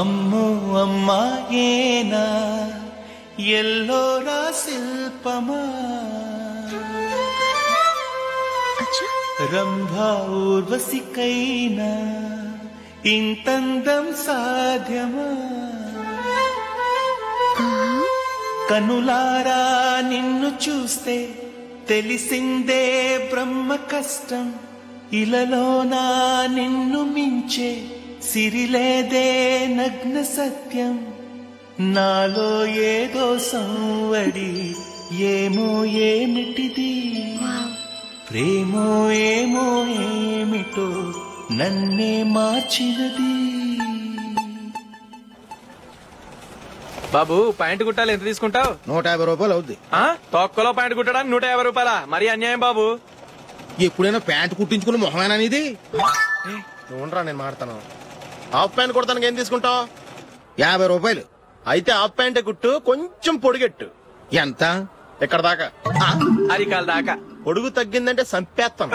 అమ్మో అమ్మాయేనా ఎల్లోరా శిల్పమా రంభా ఊర్వశికైనా ఇంతందం సాధ్యమా కనులారా నిన్ను చూస్తే తెలిసిందే బ్రహ్మ కష్టం ఇలలోనా నిన్ను మించే సిరిలేదే నగ్న సత్యం నాలో ఏదో సంవడి ఏమో ఏమిటిది ప్రేమో ఏమో ఏమిటో నన్నే మార్చినది. బాబు ప్యాంటు కుట్టాలి ఎంత తీసుకుంటావు? 150 రూపాయలు అవుద్ది. తొక్కలో ప్యాంటు కుట్టడానికి 150 రూపాయల? మరి అన్యాయం బాబు. ఎప్పుడైనా ప్యాంటు కుట్టించుకుని మొహమేనా ఇది? ఉండరా నేను మాడతాను. హాఫ్ ప్యాంట్ కుడతానికి ఏం తీసుకుంటావు? 50 రూపాయలు. అయితే హాఫ్ ప్యాంటే కుట్టు, కొంచెం పొడిగెట్టు. ఎంత? ఎక్కడ దాకా? అరికాల దాకా. పొడుగు తగ్గిందంటే సంపేస్తాను.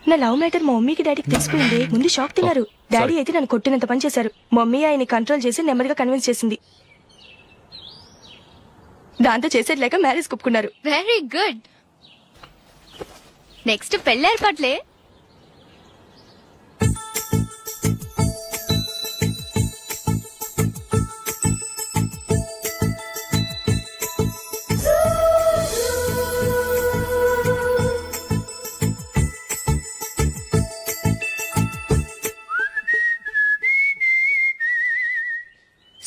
నా లవ్ మ్యాటర్ మా మమ్మీకి డాడీకి తెలిసిపోయింది. ముందు షాక్ తిన్నారు. డాడీ అయితే నన్ను కొట్టినంత పని చేశారు. మమ్మీ ఆయన్ని కంట్రోల్ చేసి నెమ్మదిగా కన్విన్స్ చేసింది. దాంతో చేసేది లేక మ్యారేజ్ ఒప్పుకున్నారు. Very good. నెక్స్ట్ పెళ్లి ఏర్పాట్లే.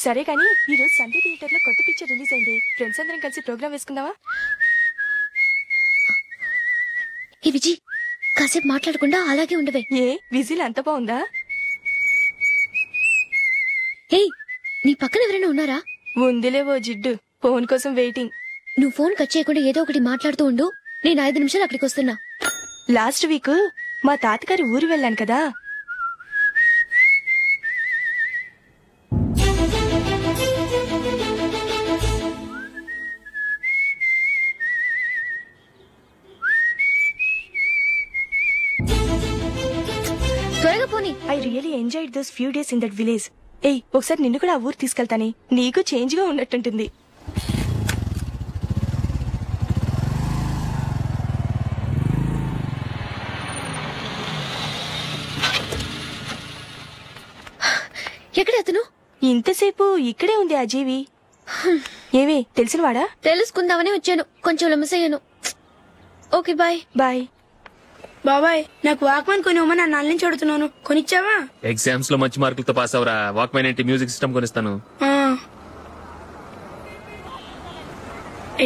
సరే కానీ ఈ రోజు సండే థియేటర్ లో కొత్త పిక్చర్ రిలీజ్ అయింది. ఫ్రెండ్స్ అందరం కలిసి ప్రోగ్రామ్ వేసుకుందామా? ఈ విజి కాసేపు మాట్లాడకుండా అలాగే ఉండవే. ఏ విజిల్ అంత బాగుందా? ఏయ్, నీ పక్కన ఎవరైనా ఉన్నారా? ఉందిలే ఓ జిడ్డు. ఫోన్ కోసం వెయిటింగ్. నువ్వు ఫోన్ కట్ చేయకుండా ఏదో ఒకటి మాట్లాడుతూ ఉండు. నేను 5 నిమిషాలు అక్కడికి వస్తున్నా. లాస్ట్ వీక్ మా తాతగారి ఊరు వెళ్ళాను కదా. I really enjoyed those few days in that village. ఏయ్, ఒకసారి నిన్ను కూడా ఆ ఊరు తీసుకెళ్తానే. నీకు చేంజ్ గా ఉన్నట్టుంటుంది. ఎక్కడ అతను? ఇంతసేపు ఇక్కడే ఉంది ఆ జీవి. ఏవే తెలిసినవాడా? తెలుసుకుందామని వచ్చాను. కొంచెం లెమసయ్యాను. Okay bye. బాయ్. బాబాయ్, నాకు వాక్మెన్ కొనివ్వమని నా నాన్న నుంచి అడుగుతున్నాను. కొనిచ్చావా? ఎగ్జామ్స్ లో మంచి మార్కులతో పాస్ అవరా. వాక్మెన్ ఏంటి, మ్యూజిక్ సిస్టమ్ కొనిస్తాను.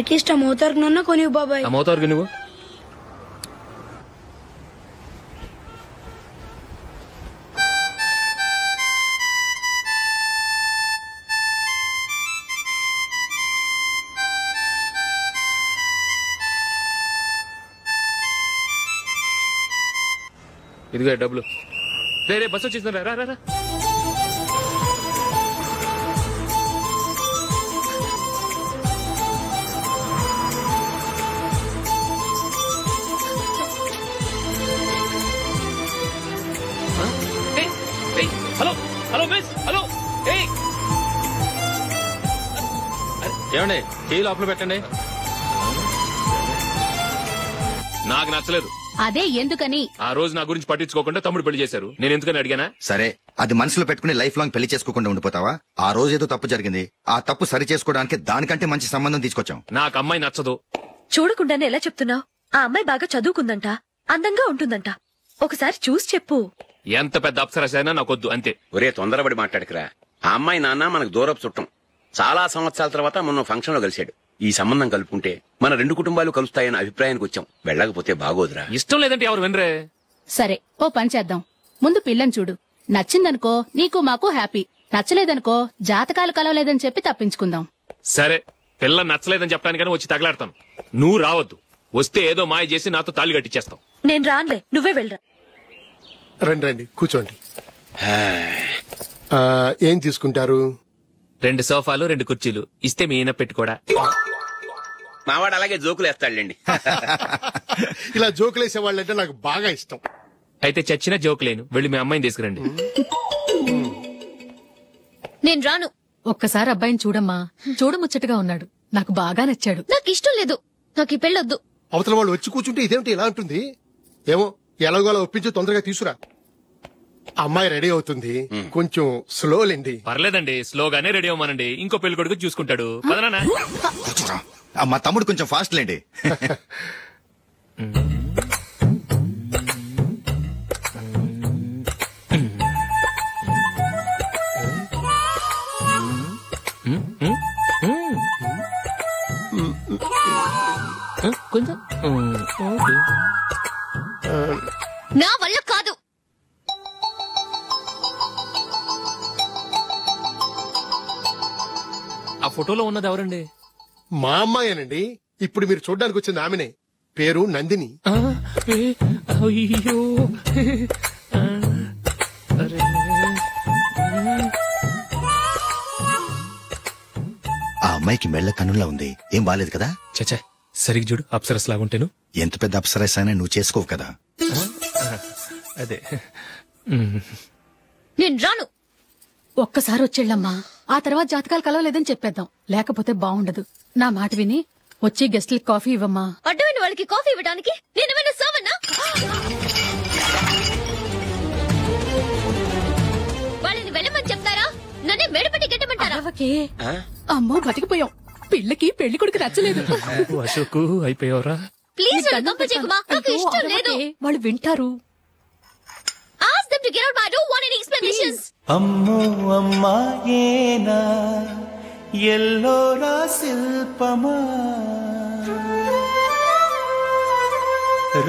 అట్లీస్ట్ ఆ మోతార్కు నన్న కొనివ్వు బాబాయ్. ఆ మోతార్కు నువ్వు ఇదిగో డబ్బులు. రే బస్సు వచ్చేసింది. రా రా రా. Hello hello miss. హలో ఏమండి, టీ లోపల పెట్టండి. నాకు నచ్చలేదు. అదే ఎందుకని? ఆ రోజు నా గురించి పట్టించుకోకుండా తమ్ముడు పెళ్లి చేశారు. నేను ఎందుకని అడిగానా? సరే, అది మనసులో పెట్టుకుని లైఫ్ లాంగ్ పెళ్లి చేసుకోకుండా ఉండిపోతావా? ఆ రోజు ఏదో తప్పు జరిగింది. ఆ తప్పు సరి చేసుకోవడానికి దానికంటే మంచి సంబంధం తీసుకొచ్చాం. నాకు అమ్మాయి నచ్చదు. చూడకుండానే ఎలా చెప్తున్నావు? ఆ అమ్మాయి బాగా చదువుకుందంట, అందంగా ఉంటుందంట. ఒకసారి చూసి చెప్పు. ఎంత పెద్ద అప్సరసైనా నాకొద్దు, అంతే. ఒరే తొందరపడి మాట్లాడకురా. ఆ అమ్మాయి నాన్న మనకు దూరపు చుట్టం. చాలా సంవత్సరాల తర్వాత మొన్న ఫంక్షన్ లో కలిశాడు. ఈ సంబంధం కలుపుకుంటే మన 2 కుటుంబాలు కలుస్తాయన్న అభిప్రాయానికి వచ్చాం. వెళ్ళకపోతే బాగోదురా. ఇష్టం లేదంటే ఎవరు వినరే. సరే, ఓ పని చేద్దాం. ముందు పిల్లని చూడు. నచ్చిందనుకో నీకు మాకు హ్యాపీ. నచ్చలేదనుకో జాతకాలు కలవలేదని చెప్పి తప్పించుకుందాం. సరే, పిల్ల నచ్చలేదని చెప్పడానికని వచ్చి తగలాడతాను. నువ్వు రావద్దు. వస్తే ఏదో మాయ చేసి నాతో తాళి కట్టించేస్తావు. నేను రానులే, నువ్వే వెళ్ళరా. రండి రండి కూర్చోండి. ఏం తీసుకుంటారు? 2 సోఫాలు 2 కుర్చీలు ఇస్తే మీ ఈయన పెట్టుకోడా. మావాడు అలాగే జోకులు వేస్తాడులేండి. ఇలా జోకులేసే వాళ్ళంటే నాకు బాగా ఇష్టం. అయితే చచ్చిన జోక్ లేను, వెళ్ళి మీ అమ్మాయిని తీసుకురండి. నేను రాను. ఒక్కసారి అబ్బాయిని చూడమ్మా, చూడముచ్చటగా ఉన్నాడు, నాకు బాగా నచ్చాడు. నాకు ఇష్టం లేదు, నాకు ఈ పెళ్ళొద్దు. అవతల వాళ్ళు వచ్చి కూర్చుంటే ఇదేమిటి ఇలా ఉంటుంది? ఏమో ఎలాగోలా ఒప్పించి తొందరగా తీసుకురా. అమ్మాయి రెడీ అవుతుంది, కొంచెం స్లో లేండి. పర్లేదండి, స్లోగానే రెడీ అవ్వమానండి, ఇంకో పెళ్లి కొడుకు చూసుకుంటాడు. పదనా. మా తమ్ముడు కొంచెం ఫాస్ట్ లేండి. కొంచెం నా వల్ల కాదు. ఆ ఫోటోలో ఉన్నది ఎవరండి? మా అమ్మాయేనండి. ఇప్పుడు మీరు చూడడానికి వచ్చింది ఆమెనే. పేరు నందిని. అయ్యో, ఆ అమ్మాయికి మెళ్ళ కన్నులా ఉంది, ఏం బాలేదు కదా? చచ్చా, సరిగ్గా చూడు, అప్సరస్ లాగుంటేను. ఎంత పెద్ద అప్సరస్ అయినా నువ్వు చేసుకోవు కదా. అదే. నేను రాను. ఒక్కసారి వచ్చేళ్ళమ్మా, ఆ తర్వాత జాతకాలు కలవలేదని చెప్పేద్దాం, లేకపోతే బాగుండదు. నా మాట విని వచ్చి గెస్ట్లకి కాఫీ ఇవ్వమ్మా. అడ్డమైన వాళ్ళకి కాఫీ ఇవ్వడానికి నేనేమైనా సోమన్నా? వాళ్ళని వెళ్ళమని చెప్తారా, నన్నే మేడపట్టి గెట్టమంటారా? అమ్మో బతికిపోయాం, పిల్లకి పెళ్లి కొడుకు నచ్చలేదు. అశోక్ అయిపోయావరా? ప్లీజ్ నాకు ఇష్టం లేదు. వాళ్ళు వింటారు. Ask them to get out. I don't want any explanations. అమ్మో అమ్మాయేనా ఎల్లోరా శిల్పమా,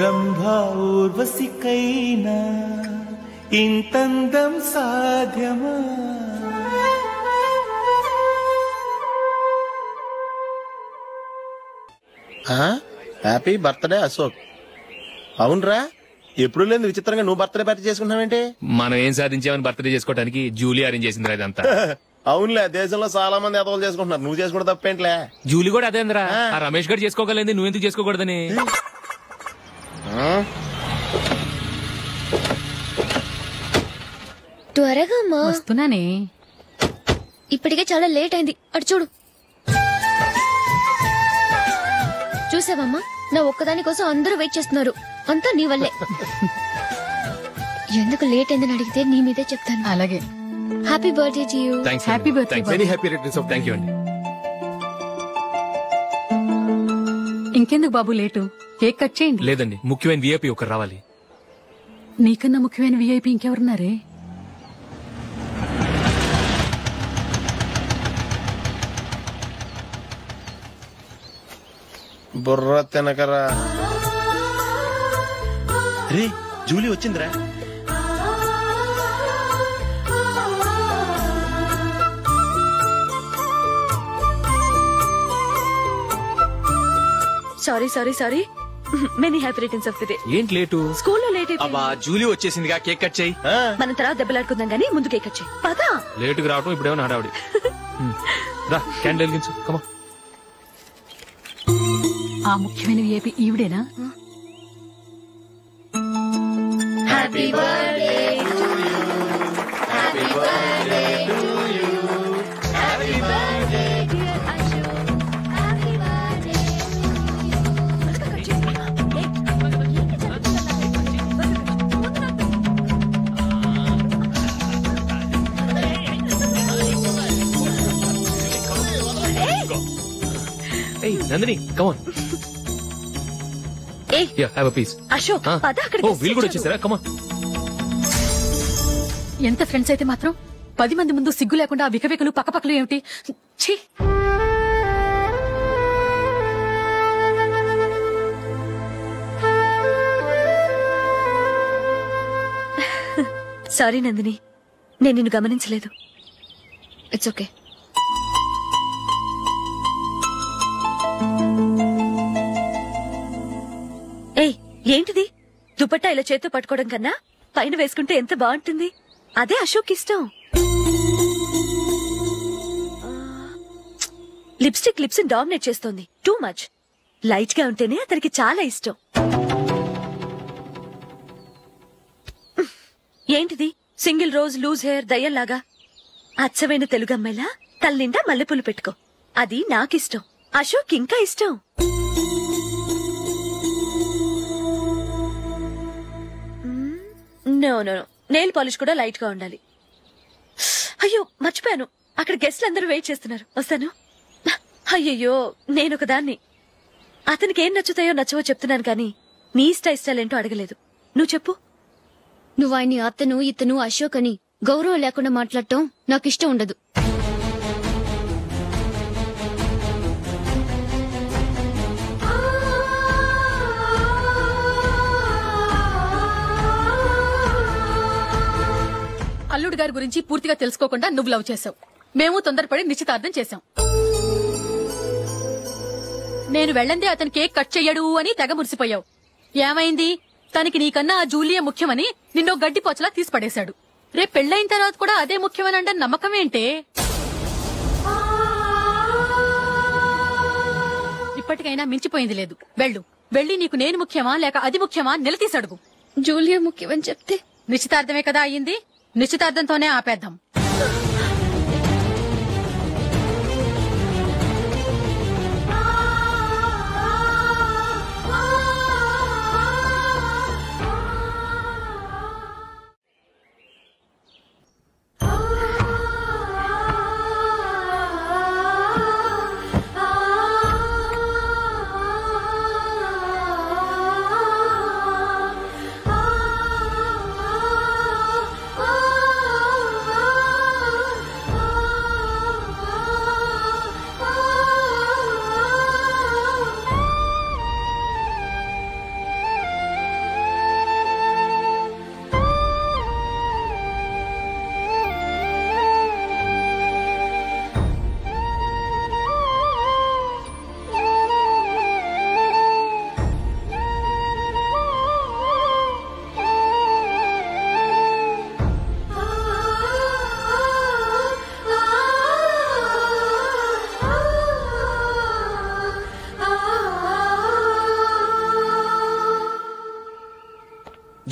రంభా ఊర్వశికైనా ఇంతందం సాధ్యమా? Happy birthday Ashok. అవునరా, ఎప్పుడు లేదు విచిత్రంగా నువ్వు బర్త్డే పార్టీ చేసుకుంటున్నావేంటి? మనం ఏం సాధించామని బర్త్డే చేసుకోవడానికి జూలీ అరేంజ్ చేసిందిరా ఇదంతా. అవునులే, దేశంలో చాలా మంది ఎదవలు చేసుకుంటున్నారు, నువ్వు చేసుకోవడం తప్పేంట్లే. జూలీ కూడా అదేంద్రా, ఆ రమేష్ గారు చేసుకోగలేదు, నువ్వెందుకు చేసుకోకూడదని. త్వరగా అమ్మా. వస్తున్నానే. ఇప్పటికే చాలా లేట్ అయింది, అటు చూడు. చూసావమ్మా, నా ఒక్కదాని కోసం అందరూ వెయిట్ చేస్తున్నారు, అంతా నీ వల్లే. ఎందుకు లేట్ అయిందని అడిగితే నీ మీదే చెప్తాను. అలాగే. Happy birthday to you. Happy birthday. Very happy returns of. Thank you అండి. ఇంకెందుకు బాబు లేటు, కేక్ కట్ చేయండి. లేదండి, ముఖ్యమైన విఐపి ఒకరు రావాలి. నీకన్నా ముఖ్యమైన విఐపి ఇంకెవరున్నారే? బుర్ర తినకరా. రే, జూలీ వచ్చిందిరా. Sorry sorry sorry, many happy returns of the day. ఏంటి లేటు? స్కూల్లో లేట్ అయిపోయింది. అబ్బా, జూలీ వచ్చేసిందిగా, కేక్ కట్ చేయి. మనం తర్వాత దెబ్బలాడుకుందాం గానీ ముందు కేక్ కట్ చేయి. పదా. లేటుగా రావటం ఇప్పుడేమో హడావుడి. రా, క్యాండిల్ వెలిగించు, కమా. ఆ ముఖ్యమైన విఐపి ఈవిడేనా? Happy birthday to you, happy birthday to you, happy birthday dear Ashok, happy birthday Hey, Nandini, come on. Hey, yeah, have a piece. Ashok, పద అక్కడికి. ఓ, వీళ్ళు కూడా వచ్చేసారా? Come on. ఎంత ఫ్రెండ్స్ అయితే మాత్రం 10 మంది ముందు సిగ్గు లేకుండా వికవికలు పక్కపక్కలు ఏమిటి? ఛీ. సారీ నందిని, నేను నిన్ను గమనించలేదు. It's okay. ఏయ్, ఏంటిది? దుపట్టా ఇలా చేత్తో పట్టుకోవడం కన్నా పైన వేసుకుంటే ఎంత బాగుంటుంది. అదే అశోక్ ఇష్టం. లిప్స్టిక్ లిప్స్ డామినేట్ చేస్తోంది. Too much. లైట్ గా ఉంటేనే అతనికి చాలా ఇష్టం. ఏంటిది సింగిల్ రోజ్ లూజ్ హెయిర్ దయ్యంలాగా? అచ్చమైన తెలుగు అమ్మాయిలా తల్లిండా మల్లెపూలు పెట్టుకో. అది నాకిష్టం, అశోక్ ఇంకా ఇష్టం. నో నో నెయిల్ పాలిష్ కూడా లైట్ గా ఉండాలి. అయ్యో మర్చిపోయాను, అక్కడ గెస్ట్లు అందరూ వెయిట్ చేస్తున్నారు, వస్తాను. అయ్యయ్యో నేనొక దాన్ని. అతనికి ఏం నచ్చుతాయో నచ్చవో చెప్తున్నాను కానీ నీ ఇష్టాలేంటో అడగలేదు. నువ్వు చెప్పు. నువ్వు ఆయన్ని అతను ఇతను అశోక్ అని గౌరవం లేకుండా మాట్లాడటం నాకిష్టం ఉండదు. అల్లుడు గారి గురించి పూర్తిగా తెలుసుకోకుండా నువ్వు లవ్ చేసావు. మేము తొందరపడి నిశ్చితార్థం చేశాం. నేను వెళ్ళందే అతను కేక్ కట్ చెయ్యడు అని తెగ మురిసిపోయావు. ఏమైంది? తనకి నీకన్నా ఆ జూలియా ముఖ్యమని నిన్నో గడ్డిపోచలా తీసి పడేశాడు. రేపు పెళ్లైన తర్వాత కూడా అదే ముఖ్యమని అంటే నమ్మకం ఏంటే? ఇప్పటికైనా మించిపోయింది లేదు. వెళ్ళి నీకు నేను ముఖ్యమా లేక అది ముఖ్యమా నిలదీసి అడుగు. జూలియా ముఖ్యమని చెప్తే నిశ్చితార్థమే కదా అయ్యింది, నిశ్చితార్థంతోనే ఆపేద్దాం.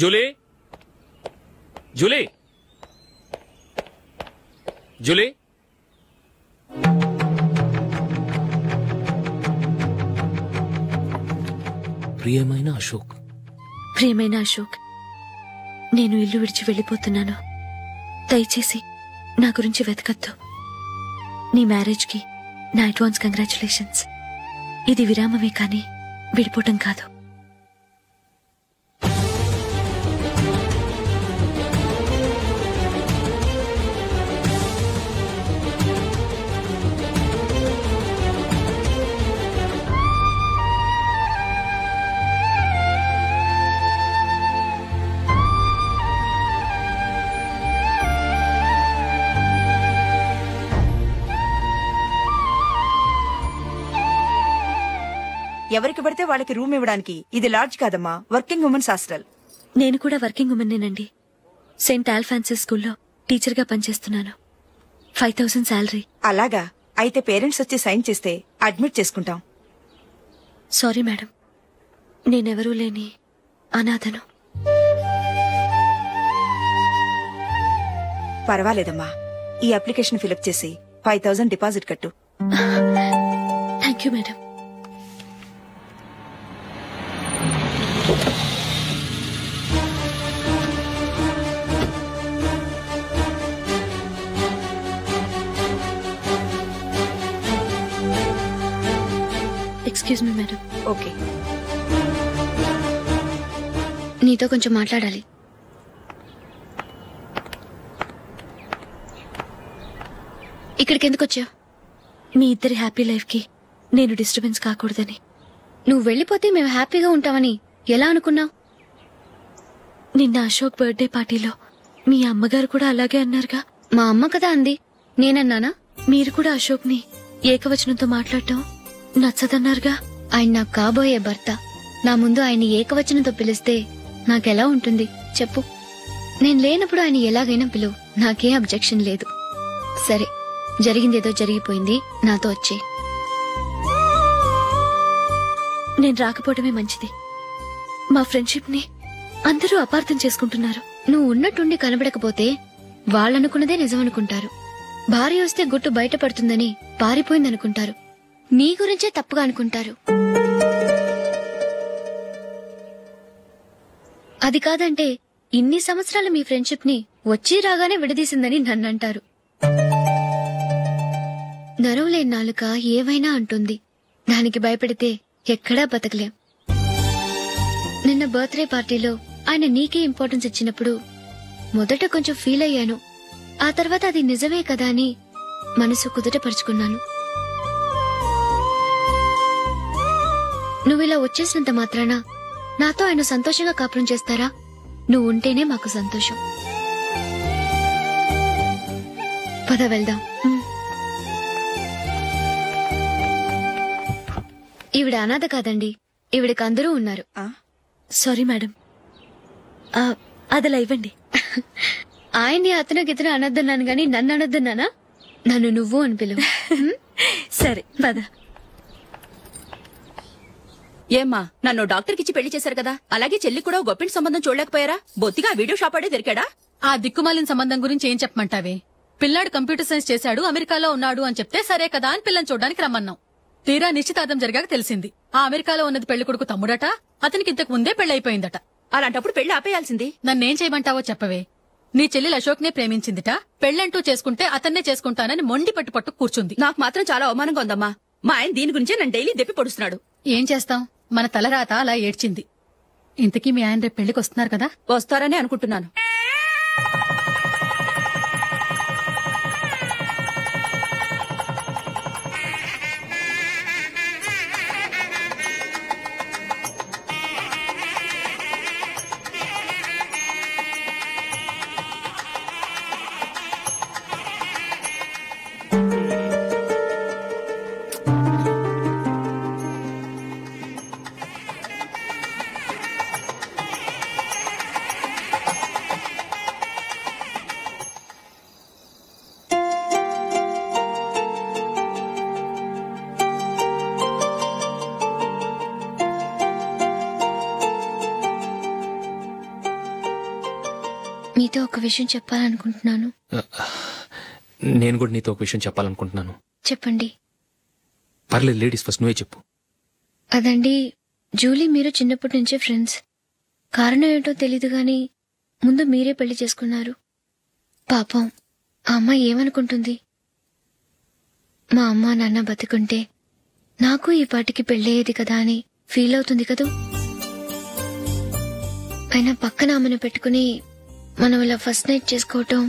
జూలీ, జూలీ, జూలీ, ప్రియమైన అశోక్. ప్రియమైన అశోక్, నేను ఇల్లు విడిచి వెళ్ళిపోతున్నాను. దయచేసి నా గురించి వెతకద్దు. నీ మ్యారేజ్ కి నా అడ్వాన్స్ కంగ్రాచులేషన్స్. ఇది విరామమే కానీ విడిపోవటం కాదు. ఎవరికి పడితే వాళ్ళకి రూమ్ ఇవ్వడానికి ఇది లాడ్జ్ కాదమ్మా, వర్కింగ్ ఉమెన్స్ హాస్టల్. నేను కూడా వర్కింగ్ ఉమెన్నేనండి. సెయింట్ ఆల్ఫాన్సెస్ స్కూల్లో టీచర్ గా పనిచేస్తున్నాను. 5000 శాలరీ. అలాగా? అయితే పేరెంట్స్ వచ్చి సైన్ చేస్తే అడ్మిట్ చేసుకుంటాం. సారీ మేడం, నేనెవరూ లేని అనాథను. పర్వాలేదమ్మా, ఈ అప్లికేషన్ ఫిలప్ చేసి 5000 డిపాజిట్ కట్టు. Thank you madam. Excuse me madam. Okay. నీతో కొంచెం మాట్లాడాలి. ఇక్కడికి ఎందుకు వచ్చావు? మీ ఇద్దరి హ్యాపీ లైఫ్ కి నేను డిస్టర్బెన్స్ కాకూడదని. నువ్వు వెళ్ళిపోతే మేము హ్యాపీగా ఉంటామని ఎలా అనుకున్నావు? నిన్న అశోక్ బర్త్డే పార్టీలో మీ అమ్మగారు కూడా అలాగే అన్నారుగా. మా అమ్మ కదా అంది, నేనన్నానా? మీరు కూడా అశోక్ ని ఏకవచనంతో మాట్లాడటం నచ్చదన్నారుగా. ఆయన నాకు కాబోయే భర్త. నా ముందు ఆయన్ని ఏకవచనంతో పిలిస్తే నాకెలా ఉంటుంది చెప్పు? నేను లేనప్పుడు ఆయన ఎలాగైనా పిలువు, నాకేం అబ్జెక్షన్ లేదు. సరే, జరిగిందేదో జరిగిపోయింది, నాతో వచ్చే. నేను రాకపోవడమే మంచిది. మా ఫ్రెండ్షిప్ ని అందరూ అపార్థం చేసుకుంటున్నారు. నువ్వు ఉన్నట్టుండి కనబడకపోతే వాళ్ళనుకున్నదే నిజమనుకుంటారు. భార్య వస్తే గుట్టు బయటపడుతుందని పారిపోయిందనుకుంటారు. నీ గురించే తప్పుగా అనుకుంటారు. అది కాదంటే ఇన్ని సంవత్సరాలు మీ ఫ్రెండ్షిప్ ని వచ్చి రాగానే విడదీసిందని నన్నంటారు. నరవలేని నాలుక ఏవైనా అంటుంది. దానికి భయపడితే ఎక్కడా బతకలేం. నిన్న బర్త్డే పార్టీలో ఆయన నీకే ఇంపార్టెన్స్ ఇచ్చినప్పుడు మొదట కొంచెం ఫీల్ అయ్యాను. ఆ తర్వాత అది నిజమే కదా అని మనసు కుదుటపరుచుకున్నాను. నువ్విలా వచ్చేసినంత మాత్రాన నాతో ఆయన సంతోషంగా కాపురం చేస్తారా? నువ్వు ఉంటేనే మాకు సంతోషం. పద వెళ్దాం. ఈవిడ అనాథ కాదండి, ఈవిడకి అందరూ ఉన్నారు. సారీ మేడం, అదలా ఇవ్వండి. ఆయన్ని అతను అనొద్దన్నాను గాని నన్ను అనొద్దన్నానా? నన్ను నువ్వు అని పిలువు. సరే పద. ఏమ్మా, నన్ను డాక్టర్కిచ్చి పెళ్లి చేశారు కదా, అలాగే చెల్లి కూడా గొప్పింటి సంబంధం చూడలేకపోయారా? బొత్తిగా వీడియో షాప్ ఆడే దొరికాడా? ఆ దిక్కుమాలిన సంబంధం గురించి ఏం చెప్పమంటావే? పిల్లాడు కంప్యూటర్ సైన్స్ చేశాడు, అమెరికాలో ఉన్నాడు అని చెప్తే సరే కదా అని పిల్లని చూడడానికి రమ్మన్నాం. తీరా నిశ్చితార్థం జరిగాక తెలిసింది ఆ అమెరికాలో ఉన్నది పెళ్లి కొడుకు తమ్ముడట, అతనికి ఇంతకు ముందే పెళ్లయిపోయిందట. అలాంటప్పుడు పెళ్లి ఆపేయాల్సింది. నన్నేం చేయమంటావో చెప్పవే. నీ చెల్లెలు అశోక్ నే ప్రేమించిందిట, పెళ్లంటూ చేసుకుంటే అతన్నే చేసుకుంటానని మొండి పట్టు కూర్చుంది. నాకు మాత్రం చాలా అవమానంగా ఉందమ్మా. మా ఆయన దీని గురించే నన్ను డైలీ దెప్పి పొడుస్తున్నాడు. ఏం చేస్తాం, మన తలరాత అలా ఏడ్చింది. ఇంతకీ మీ ఆయన రేపు పెళ్లికి వస్తున్నారు కదా? వస్తారని అనుకుంటున్నాను. మీతో ఒక విషయం చెప్పాలనుకుంటున్నాను. నేను కూడా నీతో ఒక విషయం చెప్పాలనుకుంటున్నాను. చెప్పండి. పర్లేదు, లేడీస్ ఫస్ట్, నువ్వే చెప్పు. అదండి, జూలీ మీరు చిన్నప్పటి నుంచే ఫ్రెండ్స్. కారణం ఏంటో తెలీదు గాని ముందు మీరే పెళ్లి చేసుకున్నారు. పాపం ఆ అమ్మాయి ఏమనుకుంటుంది? మా అమ్మ నాన్న బతుకుంటే నాకు ఈ పాటికి పెళ్ళయ్యేది కదా అని ఫీల్ అవుతుంది కదూ. అయినా పక్కన ఆమెను పెట్టుకుని మనం ఇలా ఫస్ట్ నైట్ చేసుకోవటం,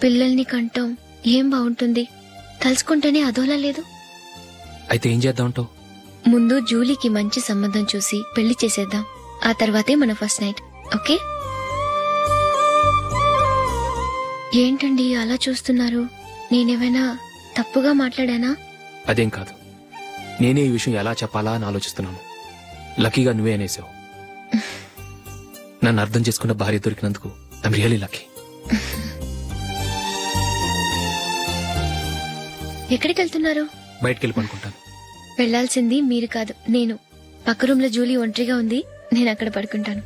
పిల్లల్ని కంటాం ఏం బాగుంటుంది? తలుచుకుంటేనే అదోలా లేదు. అయితే ఏం చేద్దామంటావు? ముందు జూలీకి మంచి సంబంధం చూసి పెళ్లి చేసేద్దాం, ఆ తర్వాతే మన ఫస్ట్ నైట్. ఓకే? ఏంటండి అలా చూస్తున్నారు? నేనేమైనా తప్పుగా మాట్లాడానా? అదేం కాదు, నేనే ఈ విషయం ఎలా చెప్పాలా అని ఆలోచిస్తున్నాను. లక్కీగా నువ్వే అనేసావు. నన్ను అర్థం చేసుకున్న భార్య దొరికినందుకు ఐమ్ రియలీ లక్కీ. ఎక్కడికి వెళ్తున్నారు? బయటికి వెళ్ళి పడుకుంటాను. వెళ్లాల్సింది మీరు కాదు, నేను. పక్క రూమ్ లో జూలీ ఒంటరిగా ఉంది, నేను అక్కడ పడుకుంటాను.